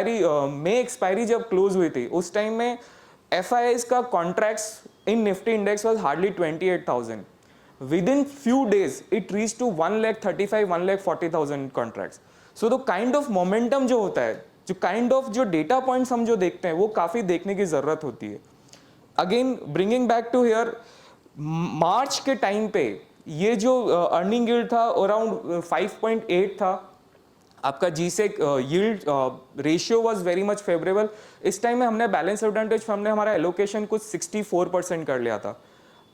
मई expiry जब close हुई थी उस टाइम में FIIs का contracts in Nifty index was hardly 28,000. Within few days it reached to 1,35,000 1,40,000 contracts. So the kind of momentum जो होता है, जो काइंड ऑफ जो डेटा पॉइंट्स हम जो देखते हैं वो काफ़ी देखने की ज़रूरत होती है. Again bringing back to here, March के टाइम पे ये जो अर्निंग यील्ड था अराउंड 5.8 था. आपका G-sec yield ratio was very much favourable. इस टाइम में हमने बैलेंस एडवांटेज हमने हमारा एलोकेशन कुछ 64% कर लिया था.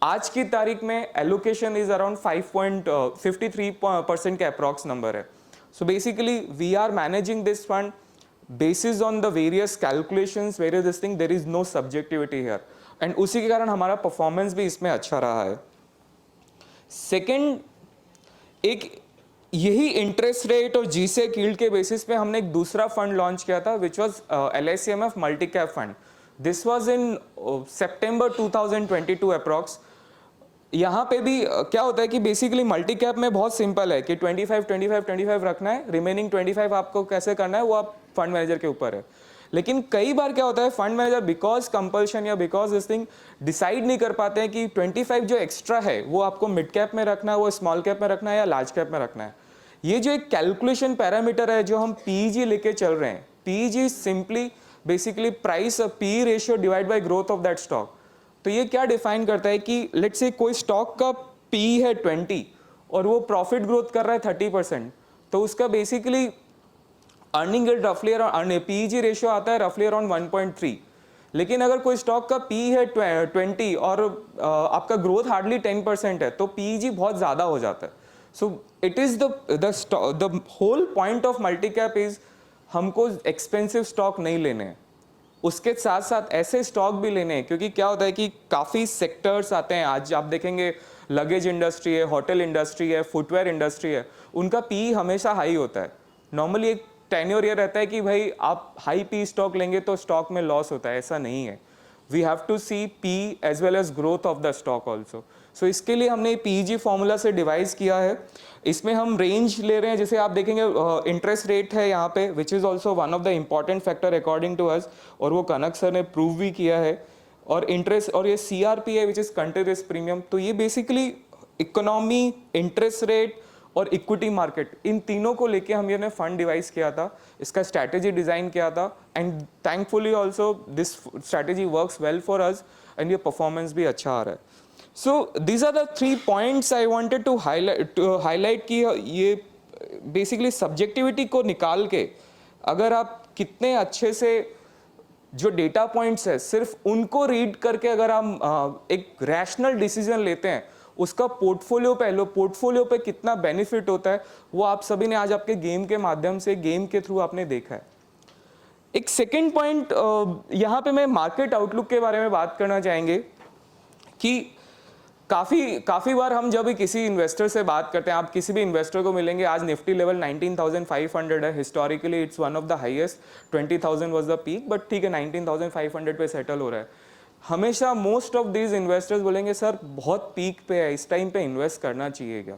आज की तारीख में एलोकेशन इज अराउंड 5.53% के अप्रॉक्स नंबर है. So basically we are managing this fund basis on the various calculations, various this thing, there is no subjectivity here, and उसी के कारण हमारा परफॉर्मेंस भी इसमें अच्छा रहा है. सेकेंड, एक यही इंटरेस्ट रेट और जीसेक यील्ड के बेसिस पे हमने एक दूसरा फंड लॉन्च किया था which was LICMF multi cap fund. This was in September 2022 approx. यहाँ पे भी क्या होता है कि बेसिकली मल्टी कैप में बहुत सिंपल है कि 25 रखना है, रिमेनिंग 25 आपको कैसे करना है वो आप फंड मैनेजर के ऊपर है. लेकिन कई बार क्या होता है, फंड मैनेजर बिकॉज कंपल्शन या बिकॉज दिस थिंग डिसाइड नहीं कर पाते हैं कि 25 जो एक्स्ट्रा है वो आपको मिड कैप में रखना है, वो स्मॉल कैप में रखना है या लार्ज कैप में रखना है. ये जो एक कैलकुलेशन पैरामीटर है जो हम PEG लेके चल रहे हैं, PEG simply basically price PE ratio divide by growth of that stock. तो ये क्या डिफाइन करता है कि लेट्स से कोई स्टॉक का PE है 20 और वो प्रॉफिट ग्रोथ कर रहा है 30%, तो उसका बेसिकली अर्निंग यील्ड रफली अराउंड PEG रेशियो आता है रफली अराउंड 1.3. लेकिन अगर कोई स्टॉक का PE है 20 और आपका ग्रोथ हार्डली 10% है तो PEG बहुत ज़्यादा हो जाता है. So it is the whole point of multi cap is हमको एक्सपेंसिव स्टॉक नहीं लेने हैं, उसके साथ साथ ऐसे स्टॉक भी लेने हैं, क्योंकि क्या होता है कि काफ़ी सेक्टर्स आते हैं. आज आप देखेंगे लगेज इंडस्ट्री है, होटल इंडस्ट्री है, फुटवेयर इंडस्ट्री है, उनका PE हमेशा हाई होता है. नॉर्मली एक टेन्योर ये रहता है कि भाई आप हाई PE स्टॉक लेंगे तो स्टॉक में लॉस होता है, ऐसा नहीं है. We have to see PE as well as growth of the stock also. So इसके लिए हमने PEG फॉर्मूला से डिवाइस किया है. इसमें हम रेंज ले रहे हैं, जैसे आप देखेंगे इंटरेस्ट रेट है यहाँ पे which is also one of the important factor according to us, और वो कनक सर ने प्रूव भी किया है. और इंटरेस्ट और ये CRP है which is country risk premium. तो ये बेसिकली इकोनॉमी, इंटरेस्ट रेट और इक्विटी मार्केट, इन तीनों को लेके हम ये फंड डिवाइस किया था, इसका स्ट्रैटेजी डिज़ाइन किया था, and thankfully also this strategy works well for us and ये परफॉर्मेंस भी अच्छा आ रहा है. So these are the 3 points I wanted to highlight कि ये basically subjectivity को निकाल के अगर आप कितने अच्छे से जो डेटा पॉइंट्स है सिर्फ उनको रीड करके अगर हम एक रैशनल डिसीजन लेते हैं, उसका पोर्टफोलियो पे कितना बेनिफिट होता है वो आप सभी ने आज आपके गेम के माध्यम से, गेम के थ्रू आपने देखा है. एक सेकेंड पॉइंट यहाँ पे मैं मार्केट आउटलुक के बारे में बात करना चाहेंगे कि काफ़ी बार हम जब भी किसी इन्वेस्टर से बात करते हैं, आप किसी भी इन्वेस्टर को मिलेंगे, आज निफ्टी लेवल 19,500 है, historically it's one of the highest, 20,000 was the peak, but ठीक है 19,500 पे सेटल हो रहा है. हमेशा मोस्ट ऑफ दीज इन्वेस्टर्स बोलेंगे सर बहुत पीक पे है, इस टाइम पे इन्वेस्ट करना चाहिए क्या.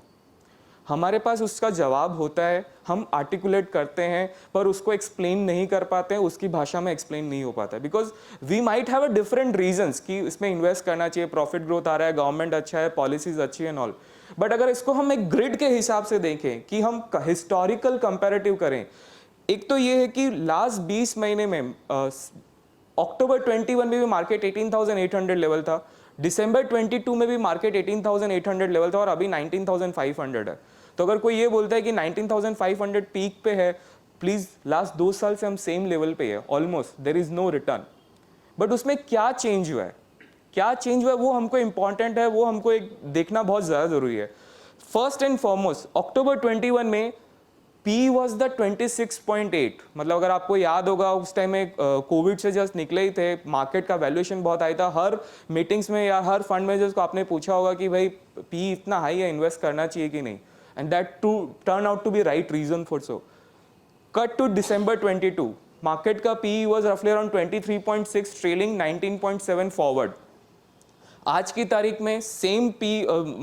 हमारे पास उसका जवाब होता है, हम आर्टिकुलेट करते हैं पर उसको एक्सप्लेन नहीं कर पाते हैं, उसकी भाषा में एक्सप्लेन नहीं हो पाता है, because we might have a different reasons कि इसमें इन्वेस्ट करना चाहिए, प्रॉफिट ग्रोथ आ रहा है, गवर्नमेंट अच्छा है, पॉलिसीज अच्छी है ऑल. बट अगर इसको हम एक ग्रिड के हिसाब से देखें कि हम हिस्टोरिकल कंपैरेटिव करें, एक तो ये है कि लास्ट 20 महीने में अक्टूबर 21 में भी मार्केट 18,800 लेवल था, दिसंबर 22 में भी मार्केट 18,800 लेवल था और अभी 19,500 है. तो अगर कोई ये बोलता है कि 19,500 पीक पे है, प्लीज लास्ट 2 साल से हम सेम लेवल पे है almost, there is no return. But उसमें क्या चेंज हुआ है, क्या चेंज हुआ है वो हमको इंपॉर्टेंट है, वो हमको एक देखना बहुत ज़्यादा जरूरी है. फर्स्ट एंड फॉरमोस्ट अक्टूबर 21 में P वॉज द 26.8. मतलब अगर आपको याद होगा उस टाइम में कोविड से जस्ट निकले ही थे, मार्केट का वैल्यूएशन बहुत हाई था. हर मीटिंग्स में या हर फंड मैनेजर्स को आपने पूछा होगा कि भाई P इतना हाई है, इन्वेस्ट करना चाहिए कि नहीं, and that to turn out to be right reason for so. Cut to December 22, market का PE वॉज रफली अराउंड 23.6 ट्रेलिंग 19.7 फॉरवर्ड. आज की तारीख में सेम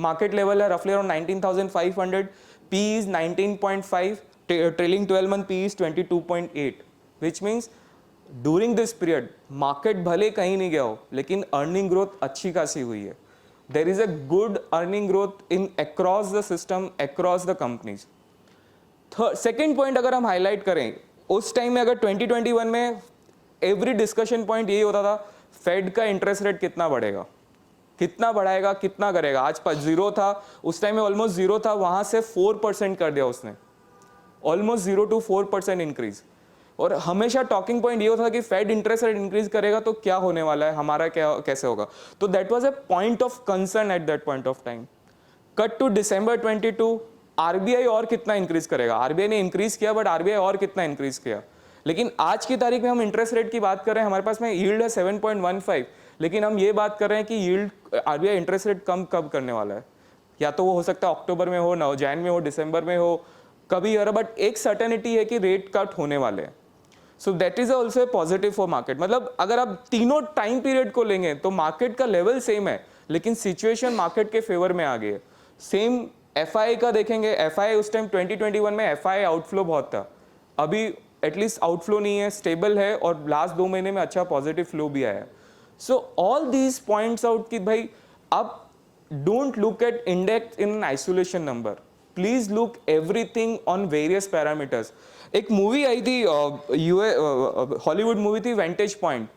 मार्केट लेवल है रफली around 19,500, PE is 19.5, trailing 12 month PE is 22.8. Which means during this period market भले कहीं नहीं गया हो लेकिन अर्निंग ग्रोथ अच्छी खासी हुई है. There is a good earning growth in across the system, across the companies. Second point अगर हम हाईलाइट करें, उस टाइम में अगर 2021 में एवरी डिस्कशन पॉइंट यही होता था फेड का इंटरेस्ट रेट कितना बढ़ेगा, कितना बढ़ाएगा, कितना करेगा. आज 0 था, उस टाइम में ऑलमोस्ट 0 था, वहां से 4% कर दिया उसने, ऑलमोस्ट 0 to 4% इंक्रीज. और हमेशा टॉकिंग पॉइंट ये होता था कि फेड इंटरेस्ट रेट इंक्रीज करेगा तो क्या होने वाला है, हमारा क्या कैसे होगा. तो that was a point of concern at that point of time. Cut to December 22, RBI और कितना इंक्रीज करेगा. आरबीआई ने इंक्रीज किया बट आरबीआई और कितना इंक्रीज किया. लेकिन आज की तारीख में हम इंटरेस्ट रेट की बात कर रहे हैं, हमारे पास में यील्ड है 7.15, लेकिन हम ये बात कर रहे हैं कि यील्ड आरबीआई इंटरेस्ट रेट कम कब करने वाला है. या तो वो हो सकता है अक्टूबर में हो, जैन में हो, दिसंबर में हो, कभी हो, बट एक सर्टेनिटी है कि रेट कट होने वाले हैं. So that is also a positive for market. मतलब अगर आप तीनों टाइम पीरियड को लेंगे तो मार्केट का लेवल सेम है, लेकिन सिचुएशन मार्केट के फेवर में आ गई है. सेम एफआई का देखेंगे, एफआई उस टाइम 2021 में एफआई आउटफ्लो बहुत था, अभी एटलीस्ट आउटफ्लो नहीं है, स्टेबल है, और लास्ट 2 महीने में अच्छा पॉजिटिव फ्लो भी आया. So all these points out कि भाई आप don't look at index in an isolation number, please look everything on various parameters. एक मूवी आई थी, हॉलीवुड मूवी थी वेंटेज पॉइंट,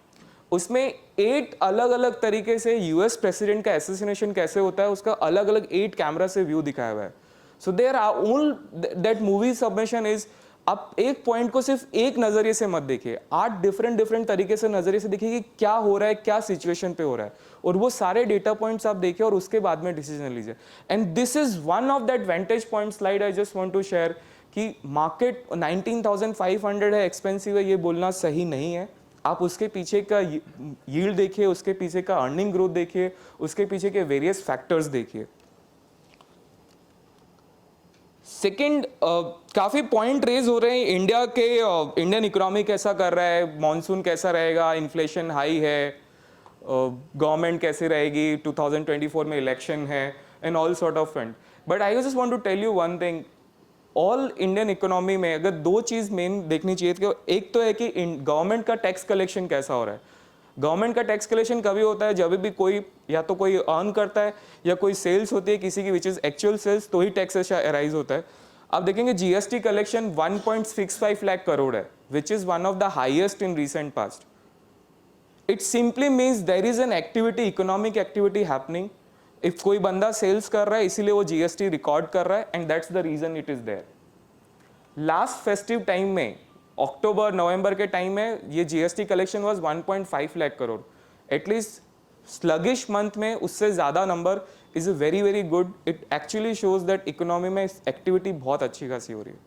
उसमें 8 अलग अलग तरीके से यूएस प्रेसिडेंट का असैसिनेशन कैसे होता है उसका अलग अलग 8 कैमरा से व्यू दिखाया हुआ है. So there are all that movie submission is, आप एक पॉइंट को सिर्फ एक नजरिए से मत देखिए, 8 डिफरेंट तरीके से नजरिए से देखिए कि क्या हो रहा है, क्या सिचुएशन पे हो रहा है, और वो सारे डेटा पॉइंट्स आप देखिए और उसके बाद में डिसीजन लीजिए. And this is one of that vantage point slide I just want to share कि मार्केट 19,500 है, एक्सपेंसिव है, ये बोलना सही नहीं है. आप उसके पीछे का यील्ड देखिए, उसके पीछे का अर्निंग ग्रोथ देखिए, उसके पीछे के वेरियस फैक्टर्स देखिए. सेकंड, काफी पॉइंट रेज हो रहे हैं इंडिया के, इंडियन इकोनॉमी कैसा कर रहा है, मॉनसून कैसा रहेगा, इन्फ्लेशन हाई है, गवर्नमेंट कैसे रहेगी, 2024 में इलेक्शन है, and all sort of front. But I just want to tell you one thing, all Indian economy में अगर 2 चीज मेन देखनी चाहिए थी. एक तो है कि गवर्नमेंट का टैक्स कलेक्शन कैसा हो रहा है. गवर्नमेंट का टैक्स कलेक्शन कभी होता है जब भी कोई, या तो कोई अर्न करता है या कोई सेल्स होती है किसी की विच इज एक्चुअल सेल्स, तो ही टैक्स अराइज होता है. आप देखेंगे जीएसटी कलेक्शन 1.65 लाख करोड़ है, which is one of the highest in recent past. It simply means there is an activity, economic activity happening. If कोई बंदा सेल्स कर रहा है इसीलिए वो जीएसटी रिकॉर्ड कर रहा है, and that's the reason it is there. Last festive time में, अक्टूबर नवंबर के टाइम में, ये GST collection was 1.5 lakh crore. At least sluggish month में उससे ज्यादा number is very very good. It actually shows that economy में एक्टिविटी बहुत अच्छी खासी हो रही है.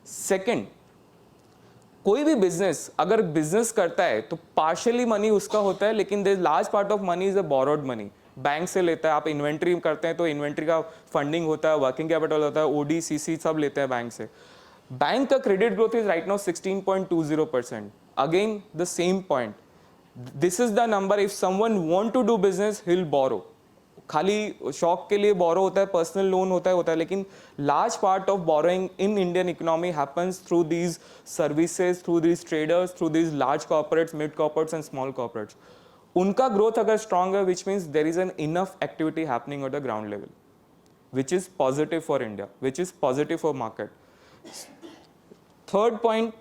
सेकेंड, कोई भी बिजनेस अगर बिजनेस करता है तो पार्शियली मनी उसका होता है, लेकिन there large part of money is a borrowed money. Bank से लेता है, आप इन्वेंट्री करते हैं तो इन्वेंट्री का फंडिंग होता है, वर्किंग कैपिटल होता है, ओडी सीसी सब लेते हैं बैंक से. बैंक का credit growth is right now 16.20%. Again the same point, this is the number. If someone want to do business he will borrow. खाली शौक के लिए बोरो होता है, पर्सनल लोन होता है, लेकिन large part of borrowing in Indian economy happens through these services, through these traders, through these large corporates, mid corporates and small corporates. उनका ग्रोथ अगर स्ट्रांग है, which means there is an enough activity happening at the ground level, which is positive for India, which is positive for market. Third point,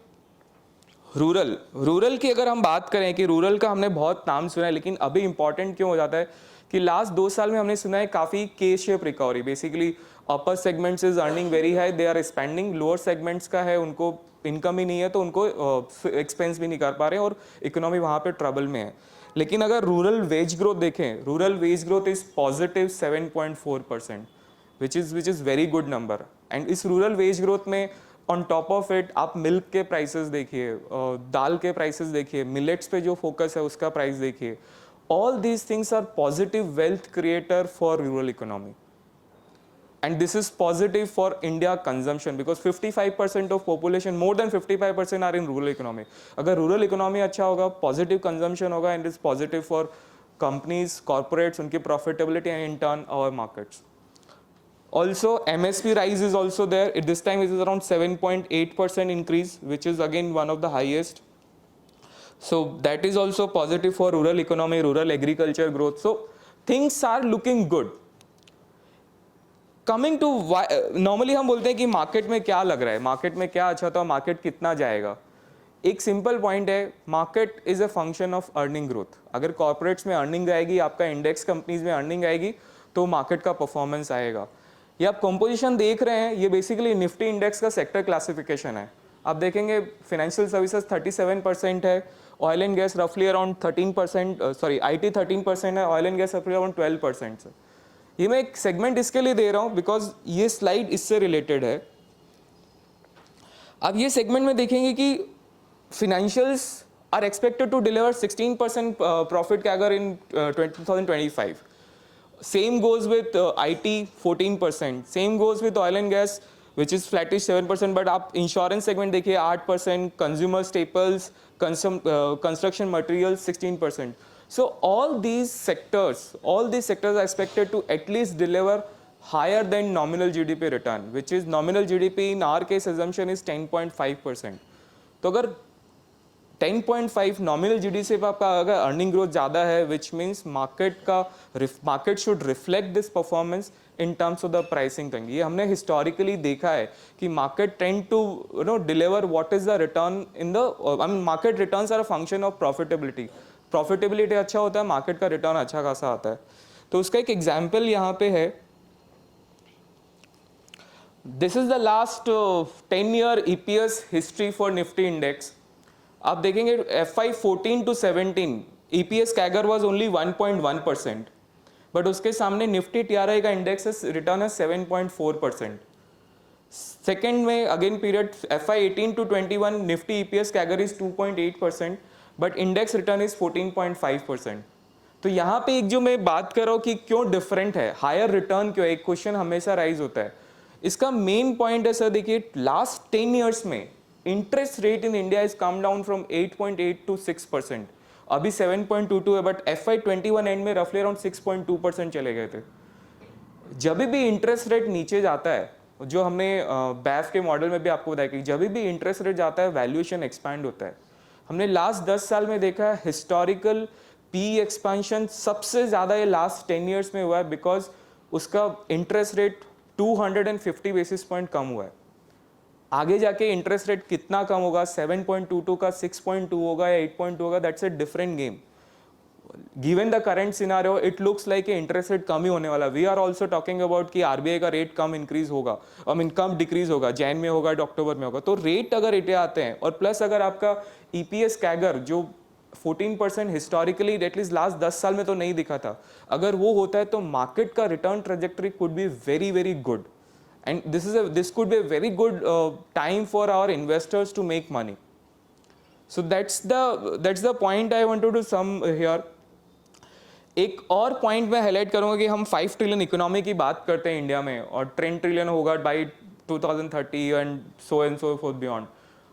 rural की अगर हम बात करें कि rural का हमने बहुत नाम सुना है, लेकिन अभी इंपॉर्टेंट क्यों हो जाता है कि लास्ट 2 साल में हमने सुना है काफी के shape recovery. Basically upper segments is earning very high, they are spending. Lower segments का है उनको इनकम ही नहीं है तो उनको एक्सपेंस भी नहीं कर पा रहे हैं और इकोनॉमी वहां पे ट्रबल में है. लेकिन अगर रूरल वेज ग्रोथ देखें, rural wage growth is positive 7.4%, which is very good number. And इस रूरल वेज ग्रोथ में ऑन टॉप ऑफ इट आप मिल्क के प्राइसेस देखिए, दाल के प्राइसेस देखिए, मिलेट्स पे जो फोकस है उसका प्राइस देखिए. All these things are positive wealth creator for rural economy, and this is positive for India consumption because 55% of population, more than 55% are in rural economy. अगर रूरल इकोनॉमी अच्छा होगा, positive consumption होगा, and is positive for companies, corporates, उनकी profitability and in turn our markets. Also, MSP rise is also there. This time it is around 7.8% increase, which is again one of the highest. So that is also positive for rural economy, rural agriculture growth. So things are looking good. Coming to normally हम बोलते हैं कि market में क्या लग रहा है, market में क्या अच्छा था, मार्केट कितना जाएगा. एक सिंपल पॉइंट है, market is a function of earning growth. अगर कॉर्पोरेट्स में अर्निंग आएगी, आपका इंडेक्स कंपनीज में अर्निंग आएगी, तो मार्केट का परफॉर्मेंस आएगा. ये आप कंपोजिशन देख रहे हैं, ये बेसिकली निफ्टी इंडेक्स का सेक्टर क्लासिफिकेशन है. आप देखेंगे फाइनेंशियल सर्विसेज 37% है, ऑयल एंड गैस रफली अराउंड 13%, सॉरी IT 13% है, ऑयल एंड गैस रफली अराउंड 12% है. ये मैं एक सेगमेंट इसके लिए दे रहा हूँ बिकॉज ये स्लाइड इससे रिलेटेड है. अब ये सेगमेंट में देखेंगे कि financials are expected to deliver 16% profit CAGR in 2025. Same goes with IT 14%. Same goes with oil and gas, which is flattish 7%. But आप insurance segment देखिए 8%, consumer staples, construction materials 16%. So all these sectors are expected to at least deliver higher than nominal GDP return, which is nominal GDP in our case assumption is 10.5%. तो अगर 10.5 nominal GDP से आपका अगर earning growth ज़्यादा है, which means market should reflect this performance in terms of the pricing thing. ये हमने historically देखा है कि market trend to deliver what is the return in the I mean market returns are a function of profitability. Profitability अच्छा होता है, market का return अच्छा खासा आता है. तो उसका एक एग्जाम्पल यहाँ पे है. This is the last 10-year EPS history for Nifty index. आप देखेंगे FY 14 to 17 EPS CAGR was only 1.1%, but उसके सामने निफ्टी TRI का इंडेक्स रिटर्न है 7.4%. सेकेंड में again period FY 18 to 21 Nifty EPS CAGR is 2.8%, but index return is 14.5%. तो यहाँ पे एक जो मैं बात कर रहा हूँ कि क्यों डिफरेंट है, हायर रिटर्न क्यों, एक क्वेश्चन हमेशा राइज होता है. इसका मेन पॉइंट है सर, देखिए लास्ट 10 years में interest rate in India is come down from 8.8 to 6%. अभी 7.22 है, बट FY 21 एंड में रफली अराउंड 6.2% चले गए थे. जब भी इंटरेस्ट रेट नीचे जाता है, जो हमने बैफ के मॉडल में भी आपको बताया कि जब भी इंटरेस्ट रेट जाता है वैल्यूएशन एक्सपैंड होता है. हमने लास्ट 10 साल में देखा है हिस्टोरिकल पी एक्सपेंशन सबसे ज़्यादा ये लास्ट 10 years में हुआ है, बिकॉज उसका इंटरेस्ट रेट 250 बेसिस पॉइंट कम हुआ है. आगे जाके इंटरेस्ट रेट कितना कम होगा, 7.22 का 6.2 होगा या 8.2 होगा, that's a different game. Given the current scenario it looks like interest rate कम ही होने वाला. We are also talking about कि RBI का रेट कम इंक्रीज होगा, आई मीन कम डिक्रीज होगा, जैन में होगा, अक्टूबर में होगा. तो रेट अगर इटे आते हैं और प्लस अगर आपका EPS कैगर जो 14% हिस्टोरिकली एटलीस्ट लास्ट 10 साल में तो नहीं दिखा था, अगर वो होता है तो मार्केट का return trajectory could be very very good. And this could be a very good time for our investors to make money. So that's the point I wanted to sum here. एक और point मैं highlight करूंगा कि हम 5 trillion economy की बात करते हैं इंडिया में और 10 ट्रिलियन होगा by 2030 and so forth beyond.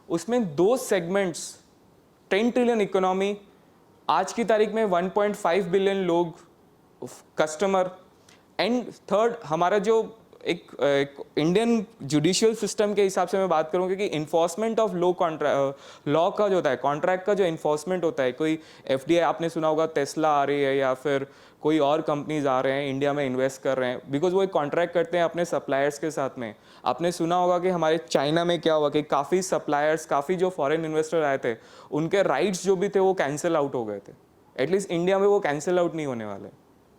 उसमें दो सेगमेंट्स, 10 ट्रिलियन इकोनॉमी, आज की तारीख में 1.5 बिलियन लोग कस्टमर, एंड थर्ड हमारा जो एक इंडियन जुडिशियल सिस्टम के हिसाब से मैं बात करूँगा कि इन्फोर्समेंट ऑफ लॉ का जो होता है, कॉन्ट्रैक्ट का जो इन्फोर्समेंट होता है, कोई FDI आपने सुना होगा, टेस्ला आ रही है या फिर कोई और कंपनीज आ रहे हैं इंडिया में इन्वेस्ट कर रहे हैं, बिकॉज वो एक कॉन्ट्रैक्ट करते हैं अपने सप्लायर्स के साथ में. आपने सुना होगा कि हमारे चाइना में क्या हुआ कि काफ़ी सप्लायर्स, काफ़ी जो फॉरेन इन्वेस्टर आए थे, उनके राइट्स जो भी थे वो कैंसिल आउट हो गए थे. एटलीस्ट इंडिया में वो कैंसिल आउट नहीं होने वाले,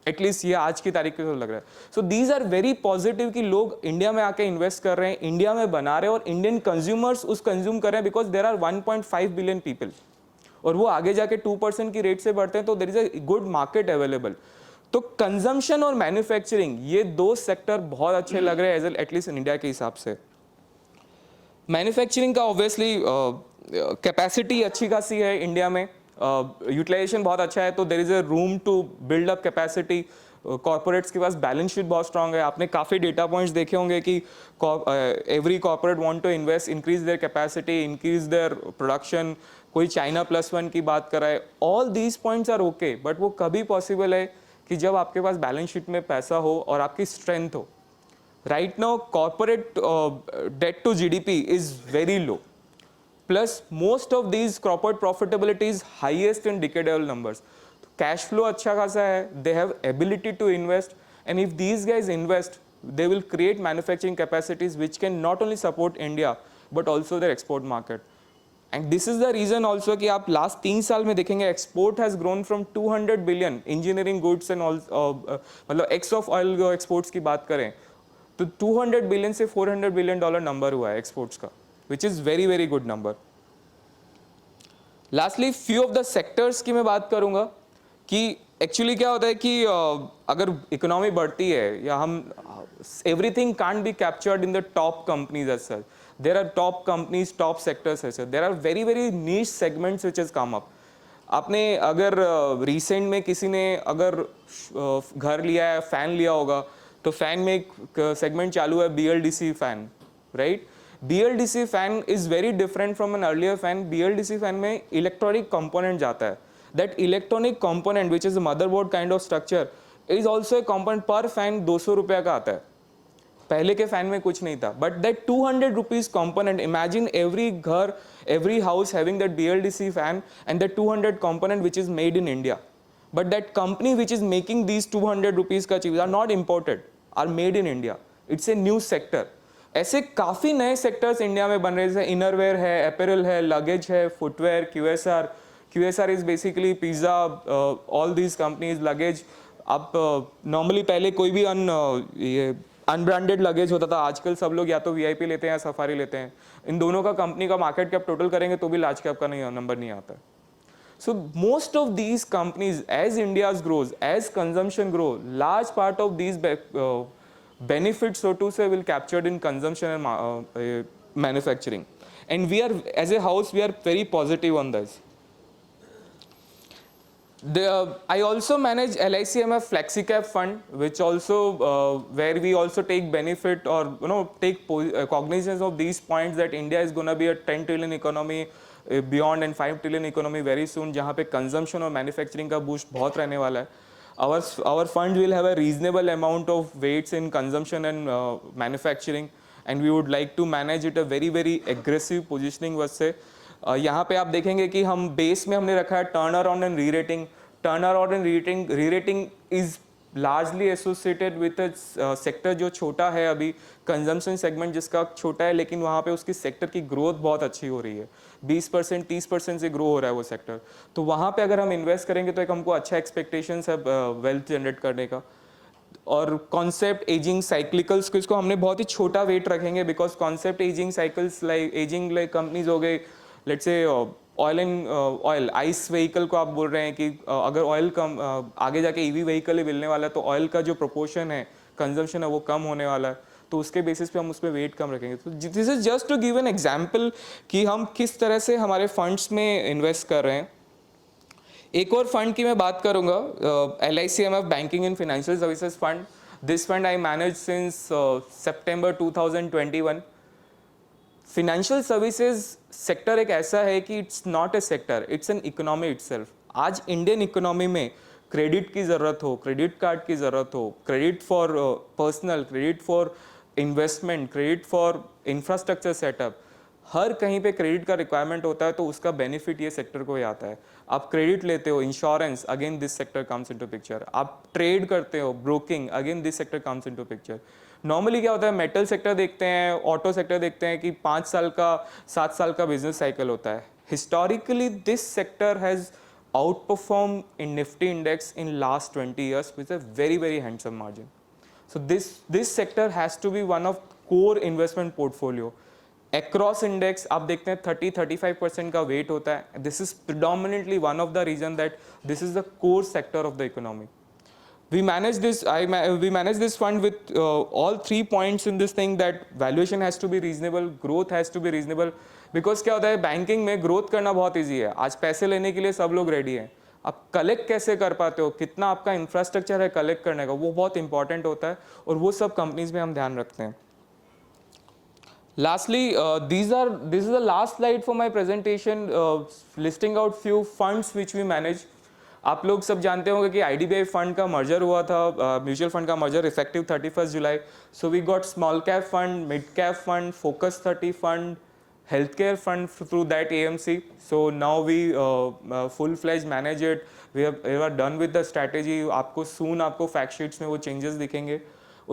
एटलीस्ट ये आज की तारीख पे लग रहा है. So these are very positive कि लोग इंडिया में आके इन्वेस्ट कर रहे हैं, इंडिया में बना रहे हैं और इंडियन कंज्यूमर्स उस कंज्यूम कर रहे हैं, because there are 1.5 billion people और वो आगे जाके 2% की रेट से बढ़ते हैं, तो there is a good market available. तो कंजम्पशन और मैन्युफैक्चरिंग ये दो सेक्टर बहुत अच्छे लग रहे हैं एटलीस्ट इंडिया के हिसाब से. मैन्युफैक्चरिंग का ऑब्वियसली कैपेसिटी अच्छी खासी है इंडिया में, यूटिलाइजेशन बहुत अच्छा है, तो there is a room to build up capacity. Corporates के पास बैलेंस शीट बहुत स्ट्रांग है. आपने काफ़ी डेटा पॉइंट्स देखे होंगे कि every corporate want to invest, increase their capacity, increase their production. कोई चाइना +1 की बात कर रहा है. All these points are okay, but वो कभी पॉसिबल है कि जब आपके पास बैलेंस शीट में पैसा हो और आपकी स्ट्रेंथ हो. Right now, corporate debt to GDP is very low. Plus, most of these corporate profitability is highest in decadal numbers. Cash flow अच्छा खासा है. They have ability to invest, and if these guys invest, they will create manufacturing capacities which can not only support India but also their export market. And this is the reason also कि आप last 3 साल में देखेंगे export has grown from 200 billion engineering goods and all, मतलब x of oil exports की बात करें तो 200 बिलियन से 400 बिलियन डॉलर नंबर हुआ है एक्सपोर्ट्स का, which is very very good number. Lastly few of the sectors की मैं बात करूंगा कि एक्चुअली क्या होता है कि अगर इकोनॉमी बढ़ती है या हम everything can't be captured in the top companies as such. There are top companies, top sectors ऐसे. There are very very niche segments which has come up. आपने अगर रिसेंट में किसी ने अगर घर लिया है, फैन लिया होगा, तो फैन में एक सेगमेंट चालू है BLDC fan, right? BLDC fan is very different from an earlier fan. BLDC fan में इलेक्ट्रॉनिक कंपोनेंट जाता है. That electronic component which is a motherboard kind of structure is also a component. पर fan 200 रुपये का आता है. पहले के फैन में कुछ नहीं था. But that 200 rupees component, imagine every घर, every house having that BLDC fan and that 200 component which is made in India. But that company which is making these 200 rupees का चीज are not imported, are made in India. It's a new sector. ऐसे काफी नए sectors India में बन रहे हैं. Innerwear है, अपैरल है, लगेज है, footwear, QSR is basically pizza, all these companies. Luggage आप नॉर्मली पहले कोई भी ये अनब्रांडेड लगेज होता था, आजकल सब लोग या तो VIP लेते हैं या सफारी लेते हैं. इन दोनों का कंपनी का मार्केट कैप टोटल करेंगे तो भी लार्ज कैप का नहीं नंबर नहीं आता. So most of these companies as India's grows, as consumption grow, large part of these benefits so to say will captured in consumption and manufacturing, and we are as a house we are very positive on this. I also manage LICMF FlexiCap fund, which also where we also take benefit or take cognizance of these points that India is going to be a 10 trillion economy beyond and 5 trillion economy very soon, जहाँ पे consumption और manufacturing का boost बहुत रहने वाला है. Our fund will have a reasonable amount of weights in consumption and manufacturing, and we would like to manage it a very very aggressive positioning वैसे. यहाँ पे आप देखेंगे कि हम बेस में हमने रखा है turn around and re-rating. Turn around and re-rating is largely associated with sector जो छोटा है अभी, कंजम्पशन सेगमेंट जिसका छोटा है, लेकिन वहाँ पे उसकी सेक्टर की ग्रोथ बहुत अच्छी हो रही है. 20% 30% से ग्रो हो रहा है वो सेक्टर. तो वहाँ पे अगर हम इन्वेस्ट करेंगे तो एक हमको अच्छा एक्सपेक्टेशन है वेल्थ जनरेट करने का. और कॉन्सेप्ट एजिंग साइक्लिकल्स को इसको हमने बहुत ही छोटा वेट रखेंगे, because concept ageing cycles like companies हो गए, let's say oil ice vehicle को आप बोल रहे हैं कि अगर ऑयल कम आगे जाके EV व्हीकल ही मिलने वाला है तो ऑयल का जो प्रोपोर्शन है कंजम्पशन है वो कम होने वाला है. तो उसके बेसिस पे हम उस पर वेट कम रखेंगे. तो this is just to give an example कि हम किस तरह से हमारे फंड्स में इन्वेस्ट कर रहे हैं. एक और फंड की मैं बात करूंगा, LICMF banking and financial services fund. This fund I manage since September 2021. Financial services sector एक ऐसा है कि it's not a sector, it's an economy itself. आज इंडियन इकोनॉमी में क्रेडिट की ज़रूरत हो, क्रेडिट कार्ड की ज़रूरत हो, credit for personal, credit for investment, credit for infrastructure setup, हर कहीं पे क्रेडिट का रिक्वायरमेंट होता है. तो उसका बेनिफिट ये सेक्टर को ही आता है. आप क्रेडिट लेते हो, insurance, again this sector comes into picture. आप ट्रेड करते हो, broking, again this sector comes into picture. Normally क्या होता है, मेटल सेक्टर देखते हैं, ऑटो सेक्टर देखते हैं कि 5 साल का 7 साल का बिजनेस साइकिल होता है. Historically this sector has outperformed in Nifty index in last 20 years with a very very handsome margin. So this sector has to be one of core investment portfolio. Across index आप देखते हैं 30-35% का weight होता है. This is predominantly one of the reason that this is the core sector of the economy. We manage this fund with all 3 points in this thing, that valuation has to be reasonable, growth has to be reasonable. Because क्या होता है, banking में growth करना बहुत easy है. आज पैसे लेने के लिए सब लोग रेडी हैं. आप कलेक्ट कैसे कर पाते हो, कितना आपका इंफ्रास्ट्रक्चर है कलेक्ट करने का, वो बहुत इंपॉर्टेंट होता है, और वो सब कंपनीज में हम ध्यान रखते हैं. Lastly, this is the last slide for my presentation, listing out few funds which we manage. आप लोग सब जानते होंगे कि IDBI फंड का मर्जर हुआ था, म्यूचुअल फंड का मर्जर इफेक्टिव 31 जुलाई. So we got small cap fund, mid cap fund, focus 30 fund, healthcare fund through that AMC. So now we full-fledged manage it. We are done with the strategy. आपको soon आपको fact sheets में वो changes दिखेंगे.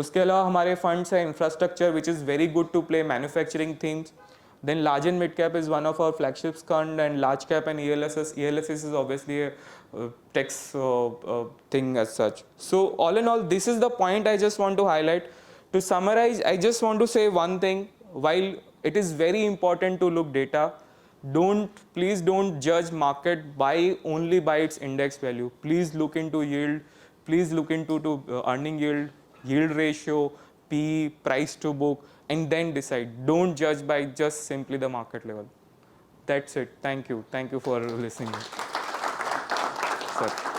उसके अलावा हमारे funds है infrastructure which is very good to play manufacturing themes. Then large and mid cap is one of our flagship fund, and large cap and ELSS. ELSS is obviously a tax thing as such. So all in all, this is the point I just want to highlight. To summarize, I just want to say one thing. While it is very important to look data, please don't judge market only by its index value. Please look into yield. Please look into earning yield, yield ratio, P, price to book, and then decide. Don't judge by just simply the market level. That's it. Thank you. Thank you for listening. Sir.